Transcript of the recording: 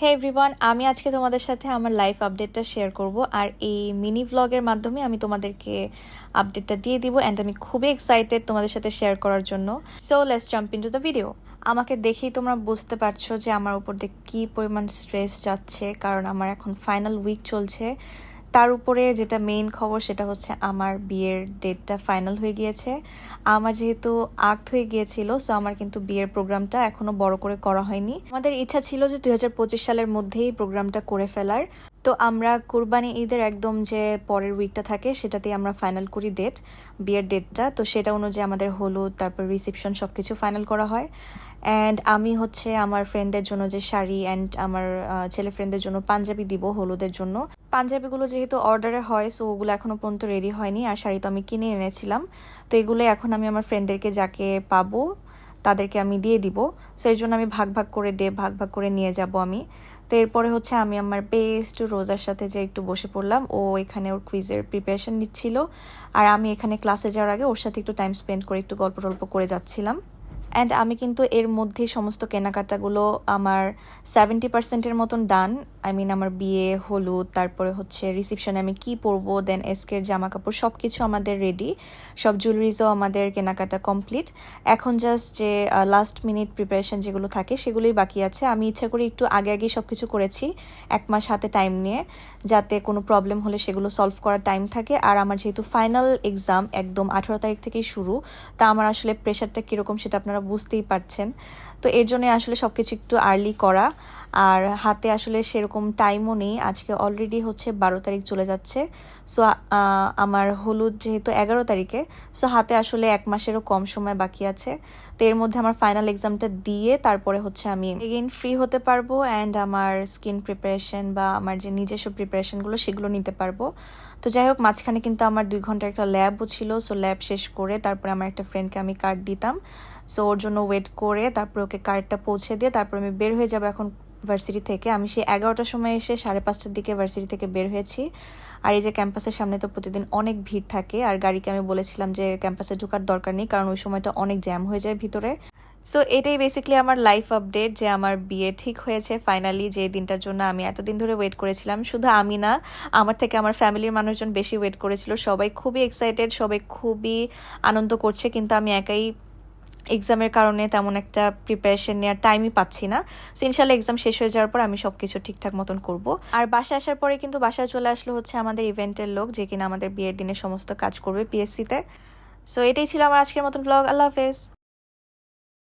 হে everyone, আমি আজকে তোমাদের সাথে আমার লাইফ আপডেটটা শেয়ার করব আর এই মিনি ভ্লগের মাধ্যমে আমি তোমাদেরকে আপডেটটা দিয়ে দিব অ্যান্ড আমি খুবই এক্সাইটেড তোমাদের সাথে শেয়ার করার জন্য। So let's jump into the video. আমাকে দেখেই তোমরা বুঝতে পারছো যে আমার উপর দিয়ে কী পরিমাণ স্ট্রেস যাচ্ছে, কারণ আমার এখন ফাইনাল উইক চলছে। তার উপরে যেটা মেইন খবর সেটা হচ্ছে আমার বিয়ের ডেটটা ফাইনাল হয়ে গিয়েছে। আমার যেহেতু আক্ট হয়ে গিয়েছিল, সো আমার কিন্তু বিয়ের প্রোগ্রামটা এখনো বড় করে করা হয়নি। আমাদের ইচ্ছা ছিল যে 2025 সালের মধ্যেই প্রোগ্রামটা করে ফেলার। তো আমরা কুরবানি ঈদের একদম যে পরের উইকটা থাকে সেটাতেই আমরা ফাইনাল করি ডেট, বিয়ের ডেটটা। তো সেটা অনুযায়ী আমাদের হলুদ, তারপর রিসেপশন সব কিছু ফাইনাল করা হয়। অ্যান্ড আমি হচ্ছে আমার ফ্রেন্ডদের জন্য যে শাড়ি অ্যান্ড আমার ছেলে ফ্রেন্ডদের জন্য পাঞ্জাবি দিব হলুদের জন্য। পাঞ্জাবিগুলো যেহেতু অর্ডারে হয়, সো ওগুলো এখনও পর্যন্ত রেডি হয়নি, আর শাড়ি তো আমি কিনে এনেছিলাম। তো এগুলো এখন আমি আমার ফ্রেন্ডদেরকে যাকে পাবো তাদেরকে আমি দিয়ে দিব। সো এর জন্য আমি ভাগ ভাগ করে নিয়ে যাব আমি। তো এরপরে হচ্ছে আমি আমার বেস্ট রোজার সাথে যে একটু বসে পড়লাম। ও এখানে ওর কুইজের প্রিপারেশন নিচ্ছিল, আর আমি এখানে ক্লাসে যাওয়ার আগে ওর সাথে একটু টাইম স্পেন্ড করে একটু গল্প টল্প করে যাচ্ছিলাম। অ্যান্ড আমি কিন্তু এর মধ্যেই সমস্ত কেনাকাটাগুলো আমার 70%-এর মতন ডান। আই মিন আমার বিয়ে, হলুদ, তারপরে হচ্ছে রিসেপশনে আমি কি পরবো, দেন এসকের জামা কাপড় সব কিছু আমাদের রেডি। সব জুয়েলারিজও আমাদের কেনাকাটা কমপ্লিট। এখন জাস্ট যে লাস্ট মিনিট প্রিপারেশন যেগুলো থাকে সেগুলোই বাকি আছে। আমি ইচ্ছা করে একটু আগে আগেই সব কিছু করেছি, 1 মাস হাতে টাইম নিয়ে, যাতে কোনো প্রবলেম হলে সেগুলো সলভ করার টাইম থাকে। আর আমার যেহেতু ফাইনাল এক্সাম একদম 18 তারিখ থেকেই শুরু, তা আমার আসলে প্রেশারটা কীরকম সেটা আপনারা বুঝতেই পারছেন। তো এর জন্য আসলে সব কিছু একটু আর্লি করা, আর হাতে আসলে সেরকম টাইমও নেই। আজকে অলরেডি হচ্ছে 12 তারিখ চলে যাচ্ছে। সো আমার হলুদ যেহেতু 11 তারিখে, সো হাতে আসলে 1 মাসেরও কম সময় বাকি আছে। তো এর মধ্যে আমার ফাইনাল এক্সামটা দিয়ে তারপরে হচ্ছে আমি এগেইন ফ্রি হতে পারবো অ্যান্ড আমার স্কিন প্রিপারেশন বা আমার যে নিজস্ব প্রিপারেশনগুলো সেগুলো নিতে পারবো। তো যাই হোক, মাঝখানে কিন্তু আমার 2 ঘন্টার একটা ল্যাবও ছিল। সো ল্যাব শেষ করে তারপরে আমার একটা ফ্রেন্ডকে আমি কার্ড দিতাম। সো ওর জন্য ওয়েট করে তারপর ওকে কার্ডটা পৌঁছে দিয়ে তারপর আমি বের হয়ে যাবো এখন ভার্সিটি থেকে। আমি সেই 11টার সময় এসে 5:30টার দিকে ভার্সিটি থেকে বের হয়েছি। আর এই যে ক্যাম্পাসের সামনে তো প্রতিদিন অনেক ভিড় থাকে, আর গাড়িকে আমি বলেছিলাম যে ক্যাম্পাসে ঢোকার দরকার নেই, কারণ ওই সময়টা অনেক জ্যাম হয়ে যায় ভিতরে। সো এটাই বেসিক্যালি আমার লাইফ আপডেট, যে আমার বিয়ে ঠিক হয়েছে ফাইনালি, যে দিনটার জন্য আমি এতদিন ধরে ওয়েট করেছিলাম। শুধু আমি না, আমার থেকে আমার ফ্যামিলির মানুষজন বেশি ওয়েট করেছিল। সবাই খুবই এক্সাইটেড, সবাই খুবই আনন্দ করছে, কিন্তু আমি একাই এক্সামের কারণে তেমন একটা প্রিপারেশন নেওয়ার টাইমই পাচ্ছি না। সো ইনশাল্লাহ এক্সাম শেষ হয়ে যাওয়ার পর আমি সব কিছু ঠিকঠাক মতন করব। আর বাসায় আসার পরে কিন্তু বাসায় চলে আসলো হচ্ছে আমাদের ইভেন্টের লোক, যে কিনা আমাদের বিয়ের দিনে সমস্ত কাজ করবে পিএসসিতে। সো এটাই ছিল আমার আজকের মতন ব্লগ। আল্লাহ হাফেজ।